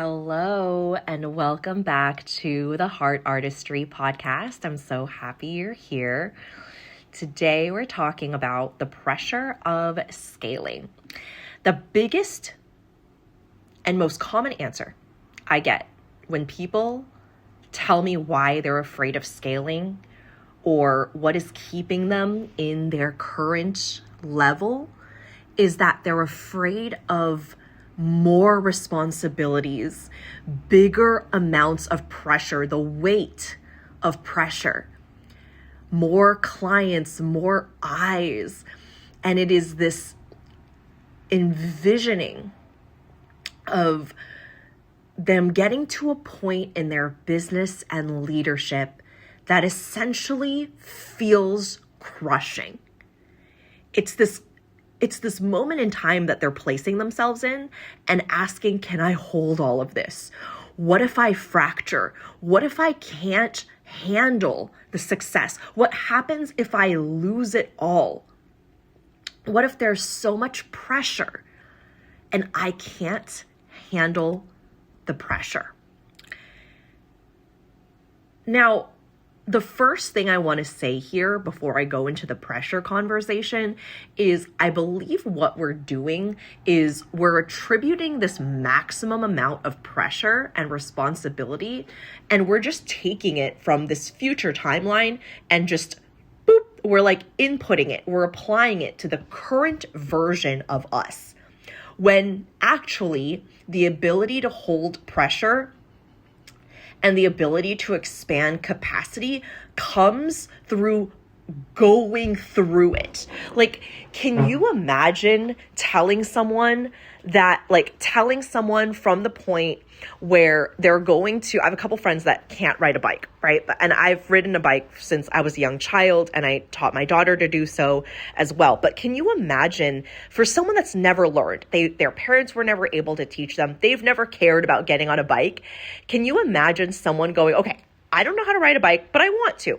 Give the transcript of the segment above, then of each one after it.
Hello, and welcome back to the Heart Artistry podcast. I'm so happy you're here. Today, we're talking about the pressure of scaling. The biggest and most common answer I get when people tell me why they're afraid of scaling or what is keeping them in their current level is that they're afraid of more responsibilities, bigger amounts of pressure, the weight of pressure, more clients, more eyes. And it is this envisioning of them getting to a point in their business and leadership that essentially feels crushing. It's this moment in time that they're placing themselves in and asking, can I hold all of this? What if I fracture? What if I can't handle the success? What happens if I lose it all? What if there's so much pressure and I can't handle the pressure? Now, the first thing I want to say here before I go into the pressure conversation is I believe what we're doing is we're attributing this maximum amount of pressure and responsibility, and we're just taking it from this future timeline and just boop, we're like inputting it, we're applying it to the current version of us. When actually the ability to hold pressure and the ability to expand capacity comes through going through it. Like, can you imagine telling someone from the point where they're going to, I have a couple friends that can't ride a bike, right? And I've ridden a bike since I was a young child, and I taught my daughter to do so as well. But can you imagine for someone that's never learned, their parents were never able to teach them, they've never cared about getting on a bike. Can you imagine someone going, okay, I don't know how to ride a bike, but I want to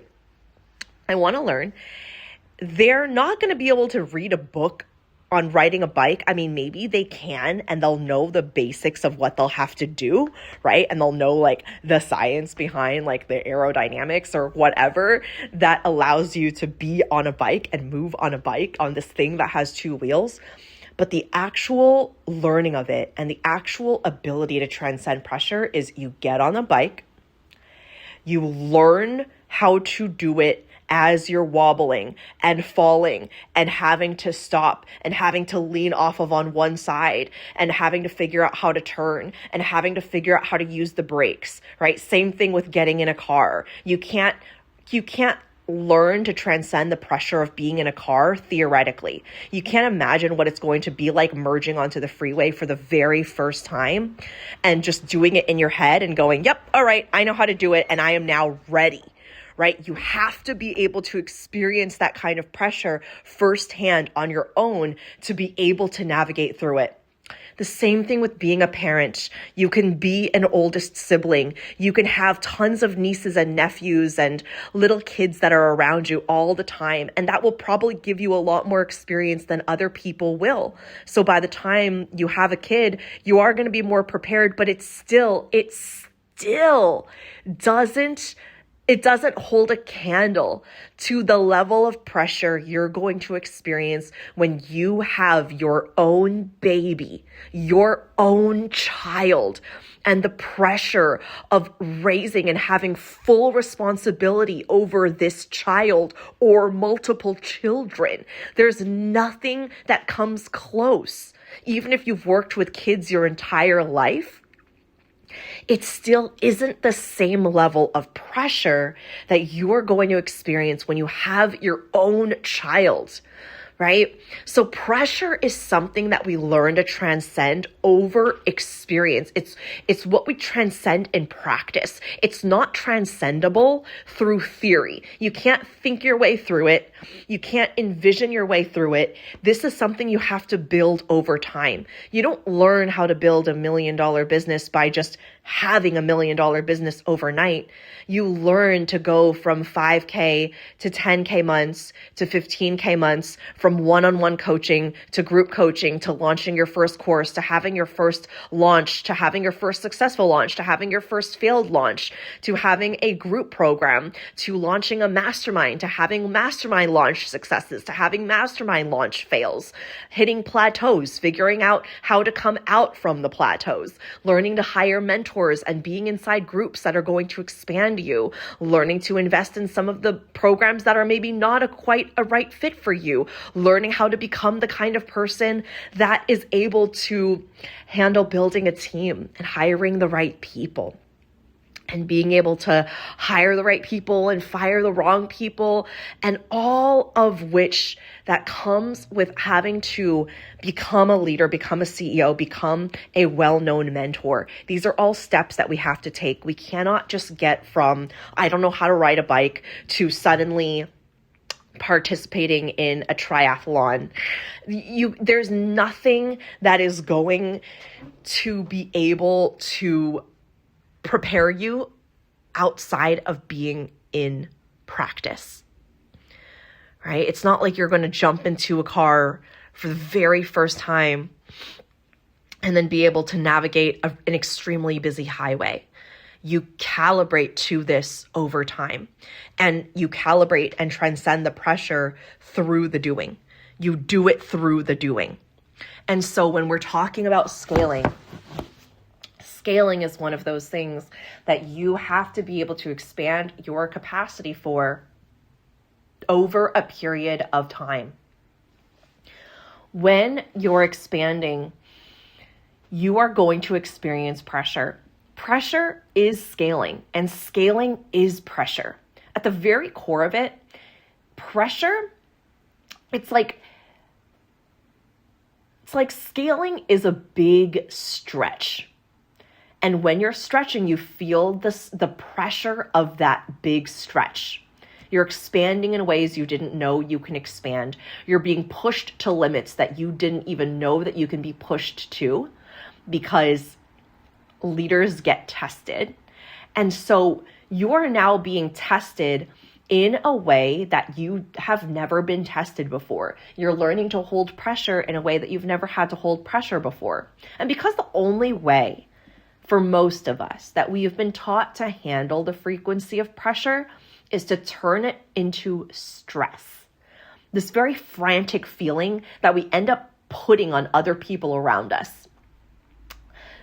learn. They're not going to be able to read a book on riding a bike. I mean, maybe they can, and they'll know the basics of what they'll have to do, right? And they'll know like the science behind like the aerodynamics or whatever that allows you to be on a bike and move on a bike on this thing that has two wheels. But the actual learning of it and the actual ability to transcend pressure is you get on a bike, you learn how to do it as you're wobbling and falling and having to stop and having to lean off of on one side and having to figure out how to turn and having to figure out how to use the brakes, right? Same thing with getting in a car. You can't learn to transcend the pressure of being in a car theoretically. You can't imagine what it's going to be like merging onto the freeway for the very first time and just doing it in your head and going, yep, all right, I know how to do it and I am now ready. Right? You have to be able to experience that kind of pressure firsthand on your own to be able to navigate through it. The same thing with being a parent. You can be an oldest sibling. You can have tons of nieces and nephews and little kids that are around you all the time. And that will probably give you a lot more experience than other people will. So by the time you have a kid, you are going to be more prepared, but it still doesn't hold a candle to the level of pressure you're going to experience when you have your own baby, your own child, and the pressure of raising and having full responsibility over this child or multiple children. There's nothing that comes close. Even if you've worked with kids your entire life, it still isn't the same level of pressure that you're going to experience when you have your own child, right? So pressure is something that we learn to transcend over experience. It's what we transcend in practice. It's not transcendable through theory. You can't think your way through it. You can't envision your way through it. This is something you have to build over time. You don't learn how to build $1 million business by just having $1 million business overnight. You learn to go from 5K to 10K months to 15K months, from from one-on-one coaching to group coaching to launching your first course to having your first launch to having your first successful launch to having your first failed launch to having a group program to launching a mastermind to having mastermind launch successes to having mastermind launch fails, hitting plateaus, figuring out how to come out from the plateaus, learning to hire mentors and being inside groups that are going to expand you, learning to invest in some of the programs that are maybe not quite a right fit for you, learning how to become the kind of person that is able to handle building a team and hiring the right people, and being able to hire the right people and fire the wrong people, and all of which that comes with having to become a leader, become a CEO, become a well-known mentor. These are all steps that we have to take. We cannot just get from, I don't know how to ride a bike, to suddenly participating in a triathlon. There's nothing that is going to be able to prepare you outside of being in practice, right? It's not like you're going to jump into a car for the very first time and then be able to navigate an extremely busy highway. You calibrate to this over time, and you calibrate and transcend the pressure through the doing. You do it through the doing. And so when we're talking about scaling is one of those things that you have to be able to expand your capacity for over a period of time. When you're expanding, you are going to experience pressure. Pressure is scaling, and scaling is pressure. At the very core of it, pressure, it's like scaling is a big stretch. And when you're stretching, you feel the pressure of that big stretch. You're expanding in ways you didn't know you can expand. You're being pushed to limits that you didn't even know that you can be pushed to, because leaders get tested. And so you're now being tested in a way that you have never been tested before. You're learning to hold pressure in a way that you've never had to hold pressure before. And because the only way for most of us that we have been taught to handle the frequency of pressure is to turn it into stress. This very frantic feeling that we end up putting on other people around us.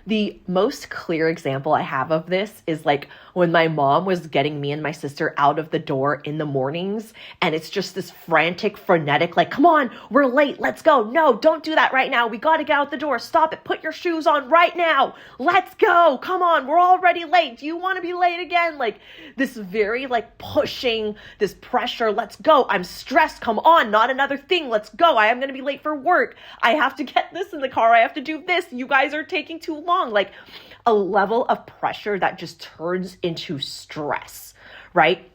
The most clear example I have of this is like when my mom was getting me and my sister out of the door in the mornings, and it's just this frantic, frenetic, like, come on, we're late, let's go. No, don't do that right now. We got to get out the door. Stop it. Put your shoes on right now. Let's go. Come on, we're already late. Do you want to be late again? Like this very like pushing, this pressure. Let's go. I'm stressed. Come on, not another thing. Let's go. I am going to be late for work. I have to get this in the car. I have to do this. You guys are taking too long. Like a level of pressure that just turns into stress, right?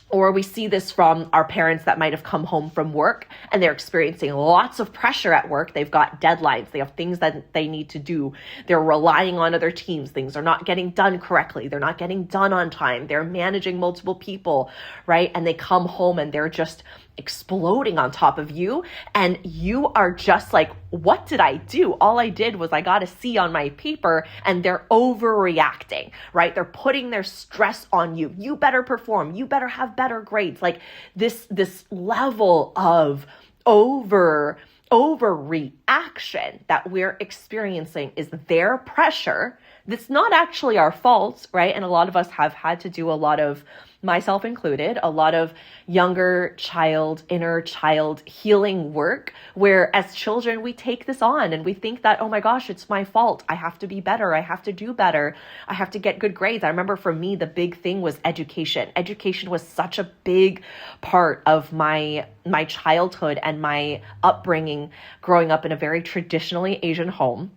Or we see this from our parents that might have come home from work and they're experiencing lots of pressure at work. They've got deadlines. They have things that they need to do. They're relying on other teams. Things are not getting done correctly. They're not getting done on time. They're managing multiple people, right? And they come home and they're just exploding on top of you. And you are just like, what did I do? All I did was I got a C on my paper, and they're overreacting, right? They're putting their stress on you. You better perform. You better have better grades. Like this level of overreaction that we're experiencing is their pressure. That's not actually our fault, right? And a lot of us have had to do a lot of, myself included, a lot of younger child, inner child healing work, where as children, we take this on and we think that, oh my gosh, it's my fault. I have to be better. I have to do better. I have to get good grades. I remember for me, the big thing was education. Education was such a big part of my childhood and my upbringing, growing up in a very traditionally Asian home.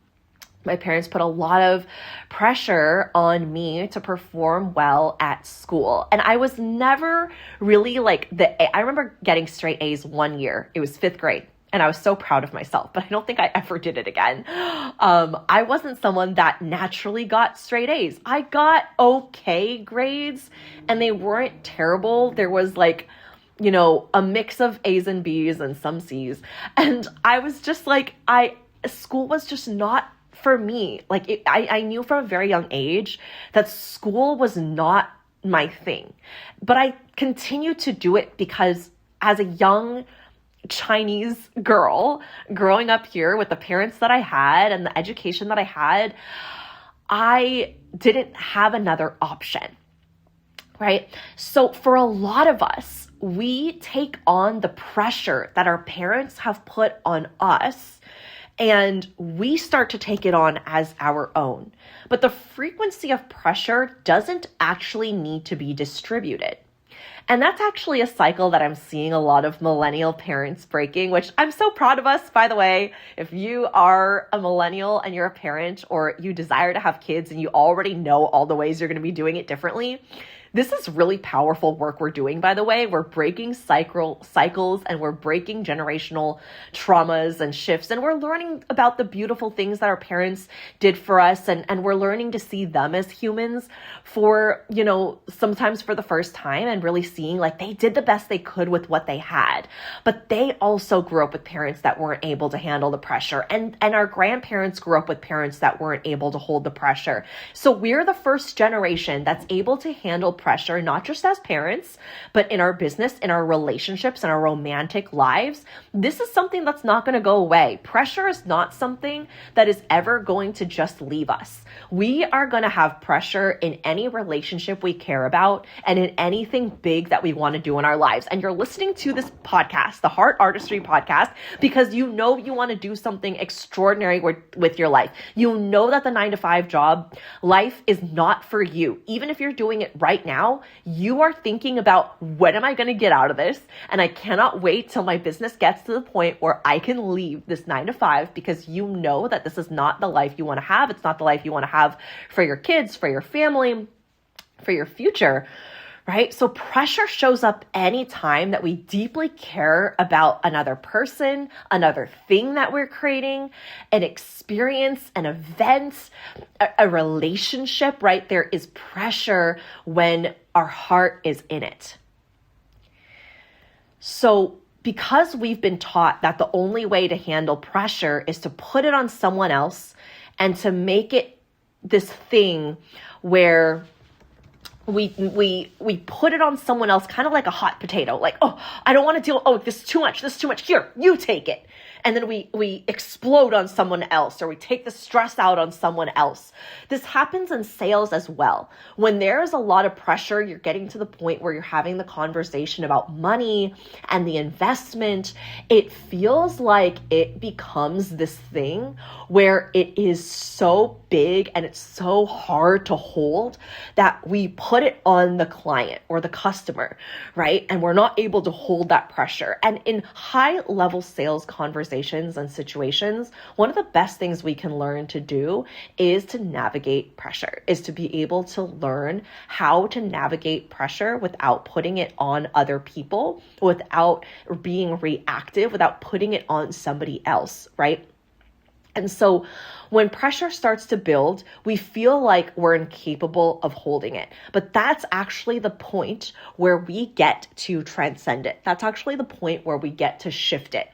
My parents put a lot of pressure on me to perform well at school. And I was never really like I remember getting straight A's one year. It was 5th grade. And I was so proud of myself, but I don't think I ever did it again. I wasn't someone that naturally got straight A's. I got okay grades, and they weren't terrible. There was like a mix of A's and B's and some C's. And I was just like, school was just not for me. Like I knew from a very young age that school was not my thing, but I continued to do it because as a young Chinese girl growing up here with the parents that I had and the education that I had, I didn't have another option, right? So for a lot of us, we take on the pressure that our parents have put on us and we start to take it on as our own. But the frequency of pressure doesn't actually need to be distributed. And that's actually a cycle that I'm seeing a lot of millennial parents breaking, which I'm so proud of us, by the way. If you are a millennial and you're a parent, or you desire to have kids and you already know all the ways you're going to be doing it differently, this is really powerful work we're doing, by the way. We're breaking cycles and we're breaking generational traumas and shifts. And we're learning about the beautiful things that our parents did for us. And we're learning to see them as humans for, sometimes for the first time, and really seeing like they did the best they could with what they had. But they also grew up with parents that weren't able to handle the pressure. And our grandparents grew up with parents that weren't able to hold the pressure. So we're the first generation that's able to handle pressure, not just as parents, but in our business, in our relationships, in our romantic lives. This is something that's not going to go away. Pressure is not something that is ever going to just leave us. We are going to have pressure in any relationship we care about and in anything big that we want to do in our lives. And you're listening to this podcast, the Heart Artistry Podcast, because you want to do something extraordinary with your life. You know that the 9-to-5 job life is not for you. Even if you're doing it right now, you are thinking about, when am I going to get out of this? And I cannot wait till my business gets to the point where I can leave this 9-to-5, because you know that this is not the life you want to have. It's not the life you want to have for your kids, for your family, for your future, right? So pressure shows up anytime that we deeply care about another person, another thing that we're creating, an experience, an event, a relationship, right? There is pressure when our heart is in it. So because we've been taught that the only way to handle pressure is to put it on someone else and to make it this thing where we put it on someone else, kind of like a hot potato, like, oh, I don't want to deal. Oh, this is too much. Here, you take it. And then we explode on someone else, or we take the stress out on someone else. This happens in sales as well. When there's a lot of pressure, you're getting to the point where you're having the conversation about money and the investment. It feels like it becomes this thing where it is so big and it's so hard to hold that we put it on the client or the customer, right? And we're not able to hold that pressure. And in high level sales conversations and situations, one of the best things we can learn to do is to navigate pressure, is to be able to learn how to navigate pressure without putting it on other people, without being reactive, without putting it on somebody else, right? And so when pressure starts to build, we feel like we're incapable of holding it. But that's actually the point where we get to transcend it. That's actually the point where we get to shift it,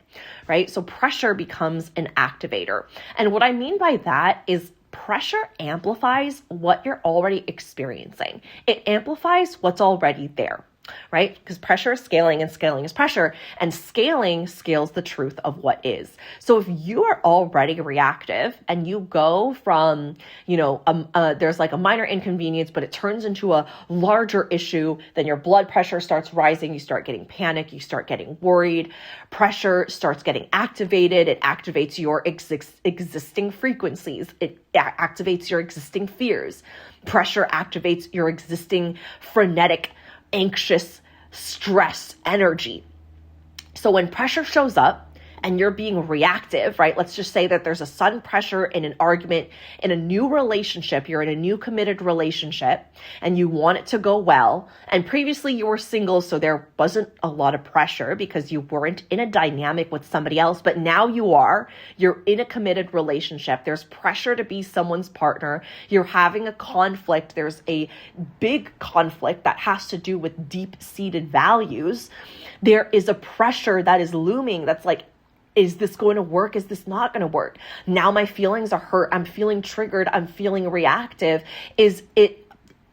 right? So pressure becomes an activator. And what I mean by that is pressure amplifies what you're already experiencing. It amplifies what's already there, right? Because pressure is scaling and scaling is pressure, and scaling scales the truth of what is. So if you are already reactive and you go from, there's like a minor inconvenience, but it turns into a larger issue, then your blood pressure starts rising, you start getting panic, you start getting worried, pressure starts getting activated, it activates your existing frequencies, it activates your existing fears, pressure activates your existing frenetic, anxious, stress, energy. So when pressure shows up and you're being reactive, right? Let's just say that there's a sudden pressure in an argument in a new relationship. You're in a new committed relationship and you want it to go well. And previously you were single, so there wasn't a lot of pressure because you weren't in a dynamic with somebody else. But now you are. You're in a committed relationship. There's pressure to be someone's partner. You're having a conflict. There's a big conflict that has to do with deep-seated values. There is a pressure that is looming that's like, is this going to work? Is this not going to work? Now my feelings are hurt. I'm feeling triggered. I'm feeling reactive. Is it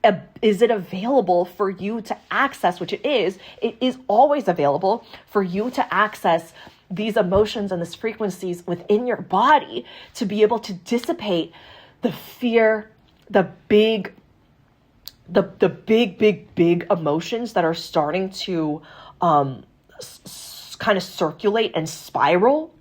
available for you to access, which it is always available for you to access these emotions and these frequencies within your body to be able to dissipate the fear, the big emotions that are starting to kind of circulate and spiral,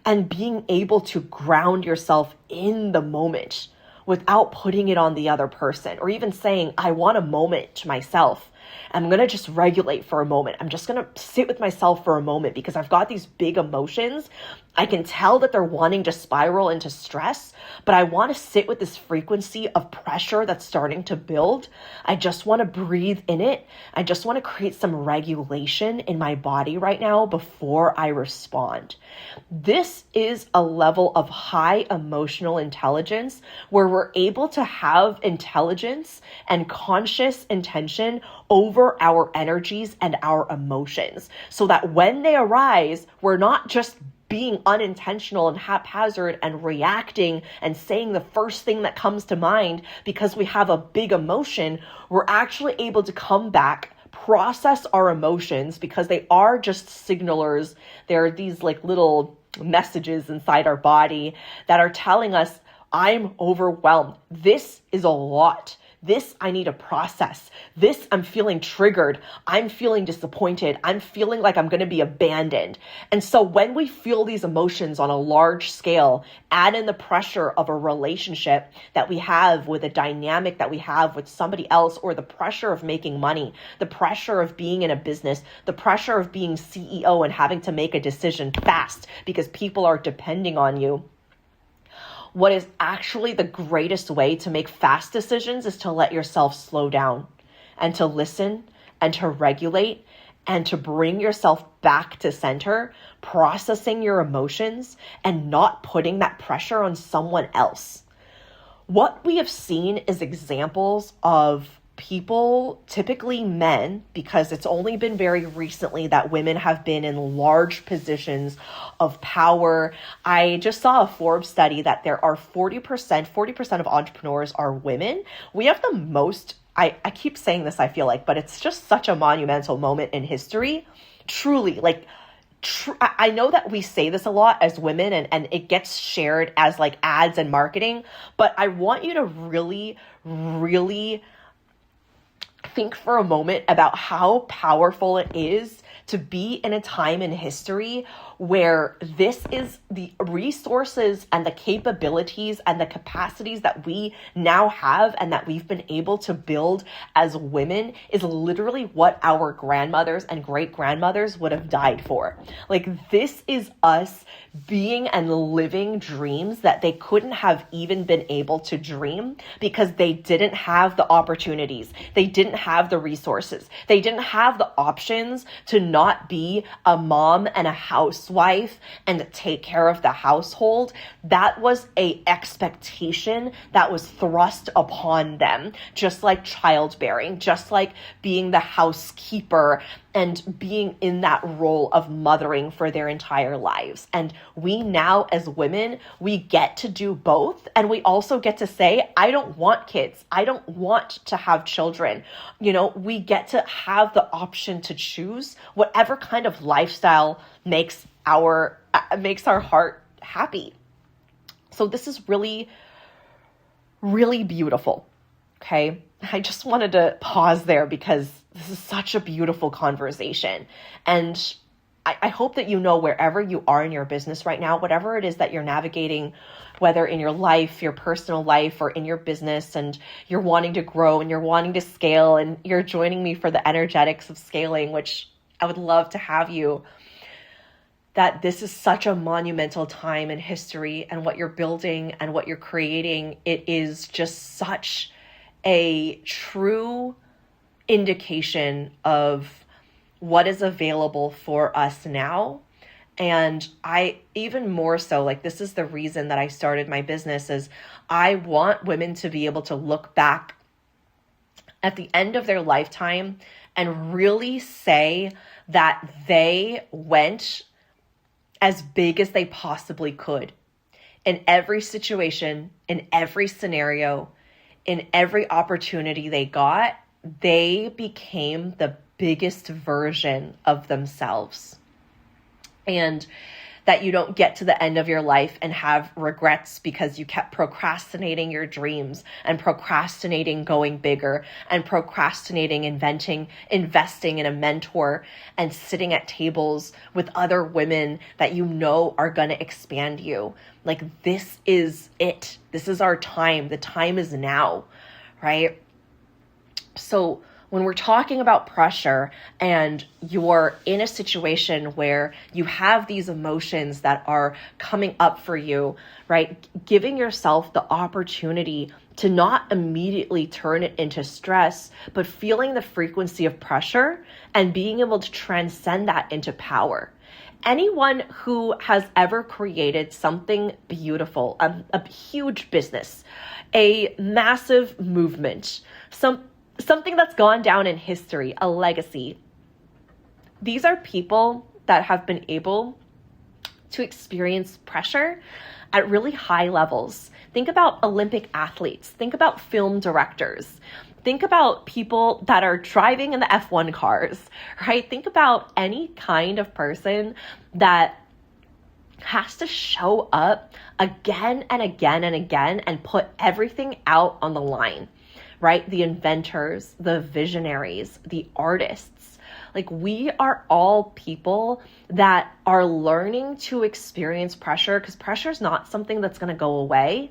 and being able to ground yourself in the moment without putting it on the other person, or even saying, I want a moment to myself. I'm going to just regulate for a moment. I'm just going to sit with myself for a moment because I've got these big emotions. I can tell that they're wanting to spiral into stress, but I want to sit with this frequency of pressure that's starting to build. I just want to breathe in it. I just want to create some regulation in my body right now before I respond. This is a level of high emotional intelligence where we're able to have intelligence and conscious intention over our energies and our emotions, so that when they arise, we're not just being unintentional and haphazard and reacting and saying the first thing that comes to mind because we have a big emotion. We're actually able to come back, process our emotions, because they are just signalers. They're these like little messages inside our body that are telling us, I'm overwhelmed. This is a lot. This I need to process. This I'm feeling triggered. I'm feeling disappointed. I'm feeling like I'm going to be abandoned. And so when we feel these emotions on a large scale, add in the pressure of a relationship that we have with a dynamic that we have with somebody else, or the pressure of making money, the pressure of being in a business, the pressure of being CEO and having to make a decision fast because people are depending on you. What is actually the greatest way to make fast decisions is to let yourself slow down and to listen and to regulate and to bring yourself back to center, processing your emotions and not putting that pressure on someone else. What we have seen is examples of people, typically men, because it's only been very recently that women have been in large positions of power. I just saw a Forbes study that there are 40% of entrepreneurs are women. We have the most, I keep saying this, I feel like, but it's just such a monumental moment in history. Truly, like, I know that we say this a lot as women and it gets shared as like ads and marketing, but I want you to really, really think for a moment about how powerful it is to be in a time in history where this is the resources and the capabilities and the capacities that we now have and that we've been able to build as women is literally what our grandmothers and great grandmothers would have died for. Like, this is us being and living dreams that they couldn't have even been able to dream because they didn't have the opportunities. They didn't have the resources. They didn't have the options to not be a mom and a housewife and to take care of the household. That was a expectation that was thrust upon them, just like childbearing, just like being the housekeeper and being in that role of mothering for their entire lives. And we now as women, we get to do both. And we also get to say, I don't want kids. I don't want to have children. You know, we get to have the option to choose whatever kind of lifestyle makes our heart happy. So this is really, really beautiful. Okay. I just wanted to pause there because this is such a beautiful conversation. And I hope that you know, wherever you are in your business right now, whatever it is that you're navigating, whether in your life, your personal life, or in your business, and you're wanting to grow and you're wanting to scale and you're joining me for the energetics of scaling, which I would love to have you. that this is such a monumental time in history, and what you're building and what you're creating, it is just such a true indication of what is available for us now. And I even more so, like, this is the reason that I started my business, is I want women to be able to look back at the end of their lifetime and really say that they went as big as they possibly could in every situation, in every scenario, in every opportunity they got. They became the biggest version of themselves. And that you don't get to the end of your life and have regrets because you kept procrastinating your dreams, and procrastinating going bigger, and procrastinating investing in a mentor, and sitting at tables with other women that you know are going to expand you. Like, this is it. This is our time. The time is now, right? So when we're talking about pressure and you're in a situation where you have these emotions that are coming up for you, right? Giving yourself the opportunity to not immediately turn it into stress, but feeling the frequency of pressure and being able to transcend that into power. Anyone who has ever created something beautiful, a huge business, a massive movement, something that's gone down in history, a legacy. These are people that have been able to experience pressure at really high levels. Think about Olympic athletes. Think about film directors. Think about people that are driving in the F1 cars, right? Think about any kind of person that has to show up again and again and again and put everything out on the line. Right? The inventors, the visionaries, the artists. Like, we are all people that are learning to experience pressure, because pressure is not something that's going to go away.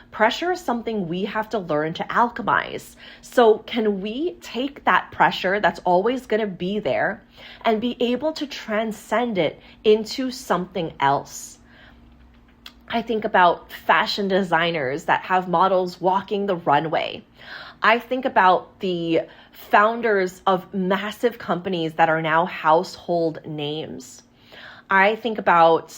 Pressure is something we have to learn to alchemize. So can we take that pressure that's always going to be there and be able to transcend it into something else? I think about fashion designers that have models walking the runway. I think about the founders of massive companies that are now household names. I think about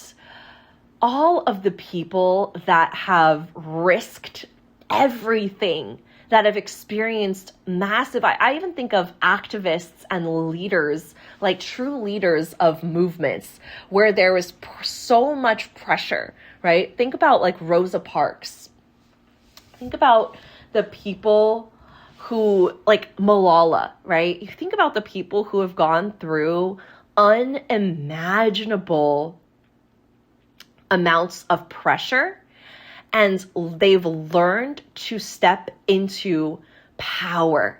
all of the people that have risked everything, that have experienced massive, I even think of activists and leaders, like true leaders of movements, where there was so much pressure, right? Think about like Rosa Parks. Think about the people who, like Malala, right? You think about the people who have gone through unimaginable amounts of pressure, and they've learned to step into power.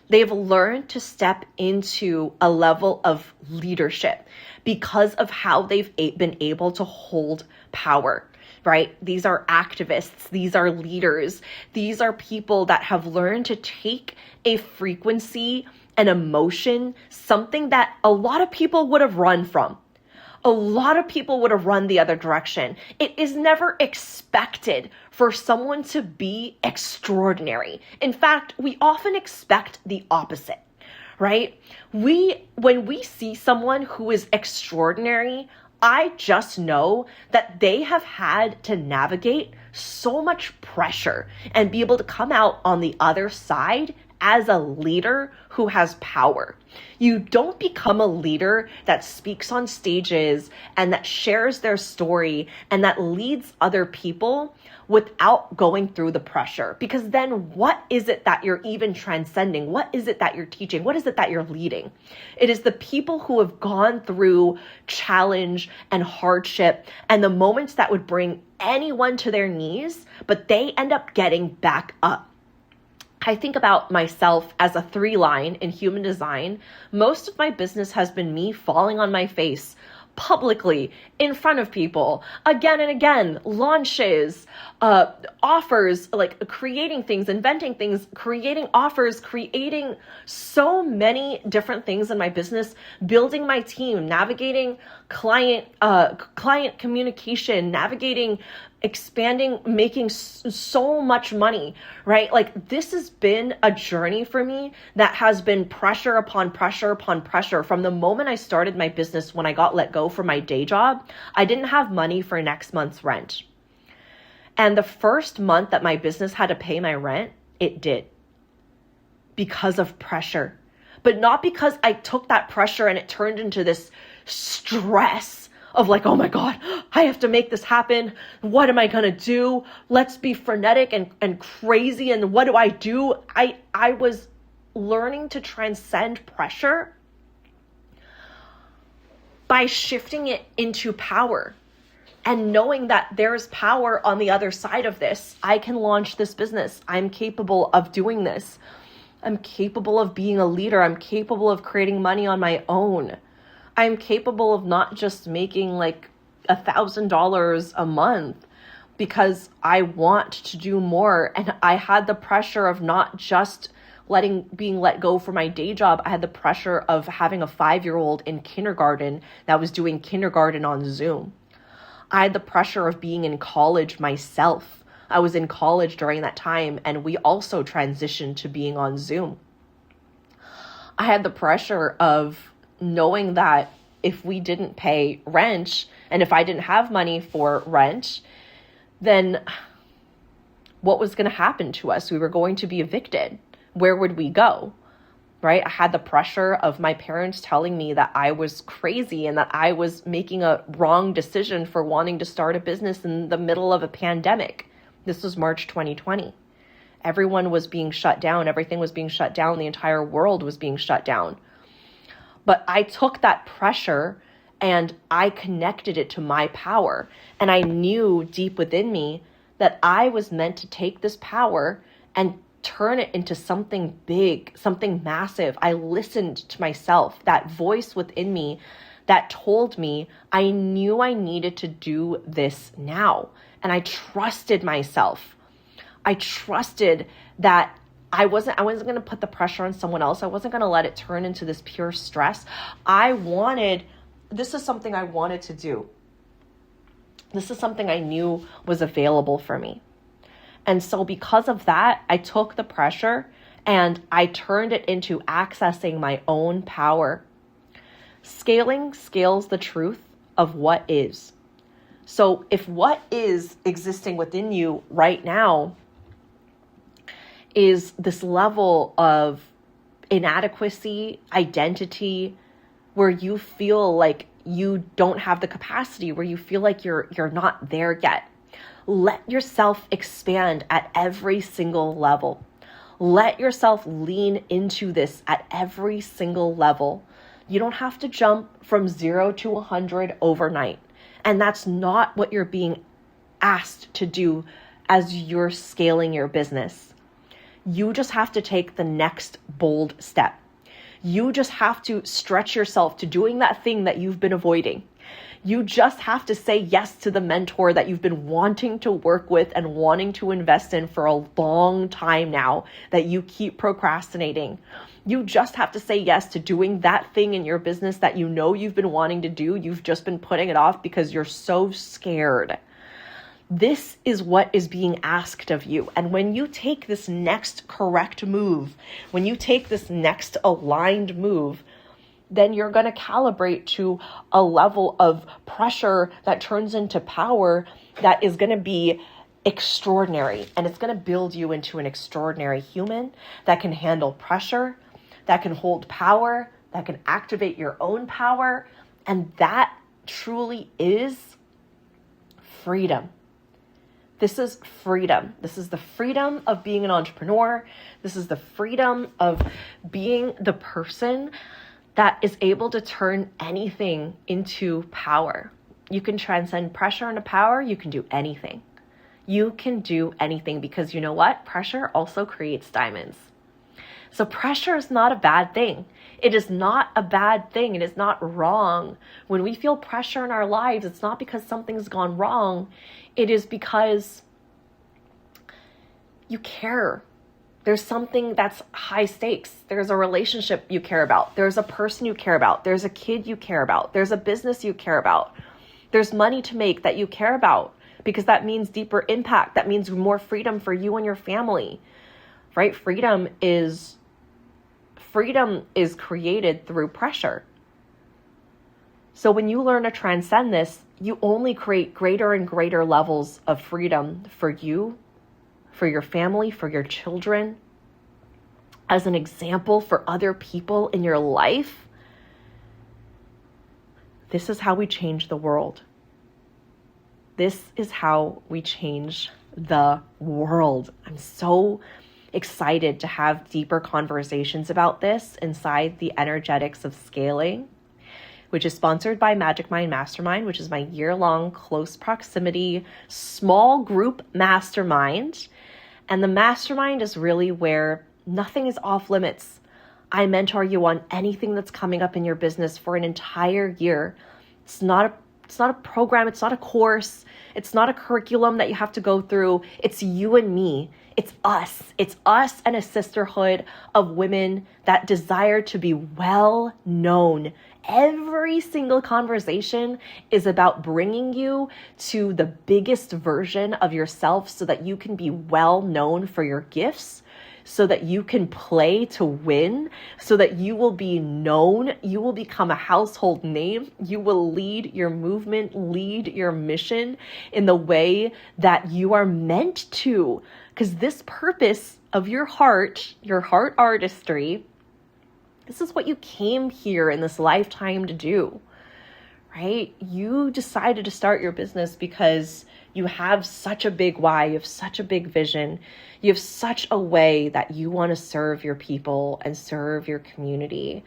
They've learned to step into a level of leadership because of how they've been able to hold power. Right? These are activists. These are leaders. These are people that have learned to take a frequency, an emotion, something that a lot of people would have run from. A lot of people would have run the other direction. It is never expected for someone to be extraordinary. In fact, we often expect the opposite, right? When we see someone who is extraordinary, I just know that they have had to navigate so much pressure and be able to come out on the other side as a leader who has power. You don't become a leader that speaks on stages and that shares their story and that leads other people without going through the pressure. Because then what is it that you're even transcending? What is it that you're teaching? What is it that you're leading? It is the people who have gone through challenge and hardship and the moments that would bring anyone to their knees, but they end up getting back up. I think about myself as a 3-line in human design. Most of my business has been me falling on my face publicly, in front of people, again and again, launches, offers, like creating things, inventing things, creating offers, creating so many different things in my business, building my team, navigating client communication, navigating, expanding, making so much money, right? Like this has been a journey for me that has been pressure upon pressure upon pressure. From the moment I started my business, when I got let go from my day job, I didn't have money for next month's rent. And the first month that my business had to pay my rent, it did, because of pressure. But not because I took that pressure and it turned into this stress of like, oh my God, I have to make this happen. What am I going to do? Let's be frenetic and crazy. And what do? I was learning to transcend pressure by shifting it into power and knowing that there's power on the other side of this. I can launch this business. I'm capable of doing this. I'm capable of being a leader. I'm capable of creating money on my own. I'm capable of not just making like $1,000 a month because I want to do more. And I had the pressure of not just being let go for my day job. I had the pressure of having a 5-year-old in kindergarten that was doing kindergarten on Zoom. I had the pressure of being in college myself. I was in college during that time, and we also transitioned to being on Zoom. I had the pressure of knowing that if we didn't pay rent and if I didn't have money for rent, then what was going to happen to us? We were going to be evicted. Where would we go? Right? I had the pressure of my parents telling me that I was crazy and that I was making a wrong decision for wanting to start a business in the middle of a pandemic. This was March 2020. Everyone was being shut down. Everything was being shut down. The entire world was being shut down. But I took that pressure and I connected it to my power. And I knew deep within me that I was meant to take this power and turn it into something big, something massive. I listened to myself, that voice within me that told me I knew I needed to do this now. And I trusted myself. I trusted that I wasn't going to put the pressure on someone else. I wasn't going to let it turn into this pure stress. This is something I wanted to do. This is something I knew was available for me. And so because of that, I took the pressure and I turned it into accessing my own power. Scaling scales the truth of what is. So if what is existing within you right now is this level of inadequacy, identity, where you feel like you don't have the capacity, where you feel like you're not there yet, let yourself expand at every single level. Let yourself lean into this at every single level. You don't have to jump from 0 to 100 overnight. And that's not what you're being asked to do as you're scaling your business. You just have to take the next bold step. You just have to stretch yourself to doing that thing that you've been avoiding. You just have to say yes to the mentor that you've been wanting to work with and wanting to invest in for a long time now that you keep procrastinating. You just have to say yes to doing that thing in your business that you know you've been wanting to do. You've just been putting it off because you're so scared. This is what is being asked of you. And when you take this next correct move, when you take this next aligned move, then you're going to calibrate to a level of pressure that turns into power that is going to be extraordinary. And it's going to build you into an extraordinary human that can handle pressure, that can hold power, that can activate your own power. And that truly is freedom. This is freedom. This is the freedom of being an entrepreneur. This is the freedom of being the person that is able to turn anything into power. You can transcend pressure into power. You can do anything. You can do anything because you know what? Pressure also creates diamonds. So pressure is not a bad thing. It is not a bad thing. It is not wrong. When we feel pressure in our lives, it's not because something's gone wrong. It is because you care. There's something that's high stakes. There's a relationship you care about. There's a person you care about. There's a kid you care about. There's a business you care about. There's money to make that you care about, because that means deeper impact. That means more freedom for you and your family, right? Freedom is created through pressure. So when you learn to transcend this, you only create greater and greater levels of freedom for you, for your family, for your children, as an example for other people in your life. This is how we change the world. This is how we change the world. I'm so excited to have deeper conversations about this inside the Energetics of Scaling, which is sponsored by Magic Mind Mastermind, which is my year-long close proximity small group mastermind. And the mastermind is really where nothing is off limits. I mentor you on anything that's coming up in your business for an entire year. It's not a program. It's not a course. It's not a curriculum that you have to go through. It's you and me. It's us. It's us and a sisterhood of women that desire to be well known. Every single conversation is about bringing you to the biggest version of yourself so that you can be well known for your gifts, so that you can play to win, so that you will be known, you will become a household name, you will lead your movement, lead your mission in the way that you are meant to. Because this purpose of your heart artistry, this is what you came here in this lifetime to do, right? You decided to start your business because you have such a big why, you have such a big vision, you have such a way that you want to serve your people and serve your community.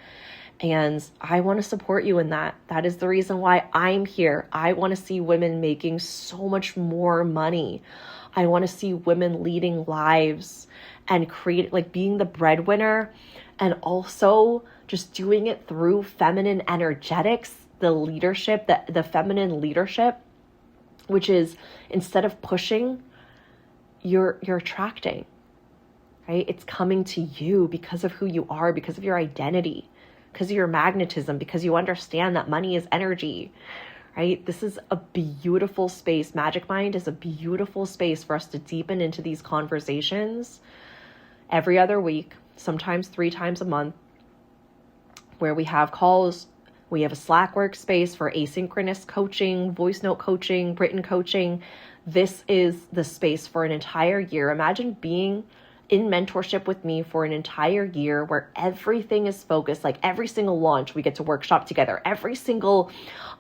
And I want to support you in that. That is the reason why I'm here. I want to see women making so much more money. I want to see women leading lives and being the breadwinner, and also just doing it through feminine energetics, the leadership, the feminine leadership, which is instead of pushing, you're attracting, right? It's coming to you because of who you are, because of your identity, because of your magnetism, because you understand that money is energy, right? This is a beautiful space. Magic Mind is a beautiful space for us to deepen into these conversations every other week, sometimes 3 times a month, where we have calls. We have a Slack workspace for asynchronous coaching, voice note coaching, written coaching. This is the space for an entire year. Imagine being in mentorship with me for an entire year where everything is focused, like every single launch we get to workshop together, every single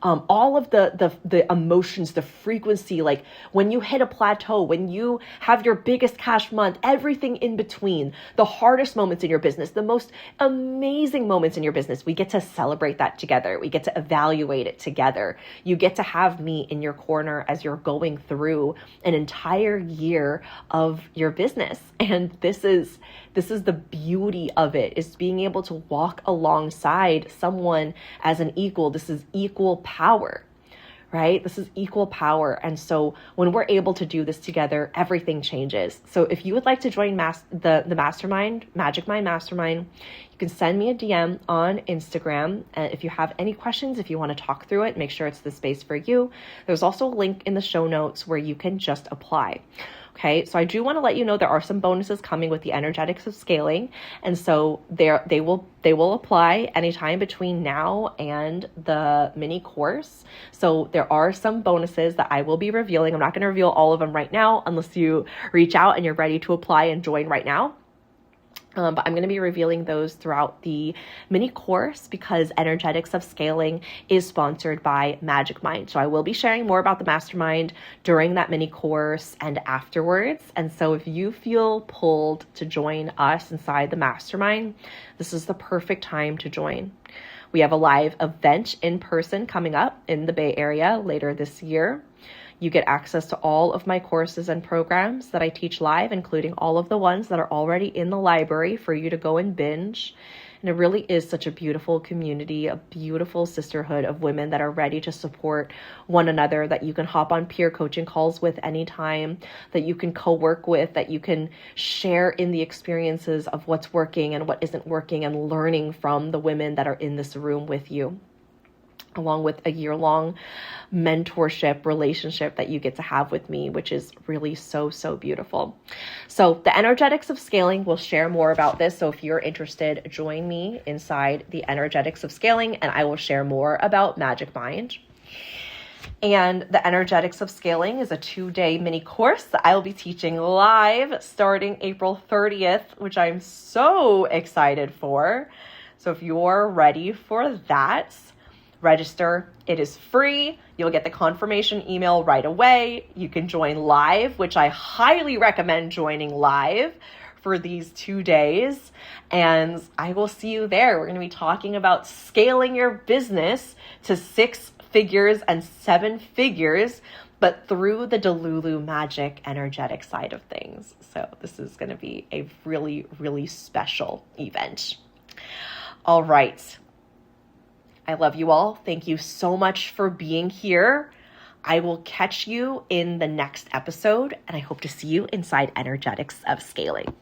all of the emotions, the frequency, like when you hit a plateau, when you have your biggest cash month, everything in between, the hardest moments in your business, the most amazing moments in your business, we get to celebrate that together. We get to evaluate it together. You get to have me in your corner as you're going through an entire year of your business. And this is the beauty of it, is being able to walk alongside someone as an equal. This is equal power, right? This is equal power. And so when we're able to do this together, everything changes. So if you would like to join the mastermind, Magic Mind Mastermind, you can send me a DM on Instagram. If you have any questions, if you want to talk through it, make sure it's the space for you. There's also a link in the show notes where you can just apply. Okay, so I do want to let you know there are some bonuses coming with the Energetics of Scaling, and so they will apply anytime between now and the mini course. So there are some bonuses that I will be revealing. I'm not going to reveal all of them right now unless you reach out and you're ready to apply and join right now. But I'm going to be revealing those throughout the mini course because Energetics of Scaling is sponsored by Magic Mind. So I will be sharing more about the mastermind during that mini course and afterwards. And so if you feel pulled to join us inside the mastermind, this is the perfect time to join. We have a live event in person coming up in the Bay Area later this year. You get access to all of my courses and programs that I teach live, including all of the ones that are already in the library for you to go and binge. And it really is such a beautiful community, a beautiful sisterhood of women that are ready to support one another, that you can hop on peer coaching calls with anytime, that you can co-work with, that you can share in the experiences of what's working and what isn't working, and learning from the women that are in this room with you, along with a year-long mentorship relationship that you get to have with me, which is really so, so beautiful. So the energetics of scaling, we'll share more about this. So if you're interested, join me inside the energetics of scaling, and I will share more about Magic Mind. And the energetics of scaling is a 2-day mini course that I will be teaching live starting April 30th, which I'm so excited for. So if you're ready for that, register. It is free. You'll get the confirmation email right away. You can join live, which I highly recommend joining live for these 2 days. And I will see you there. We're going to be talking about scaling your business to 6 figures and 7 figures, but through the Delulu magic energetic side of things. So this is going to be a really, really special event. All right. I love you all. Thank you so much for being here. I will catch you in the next episode, and I hope to see you inside Energetics of Scaling.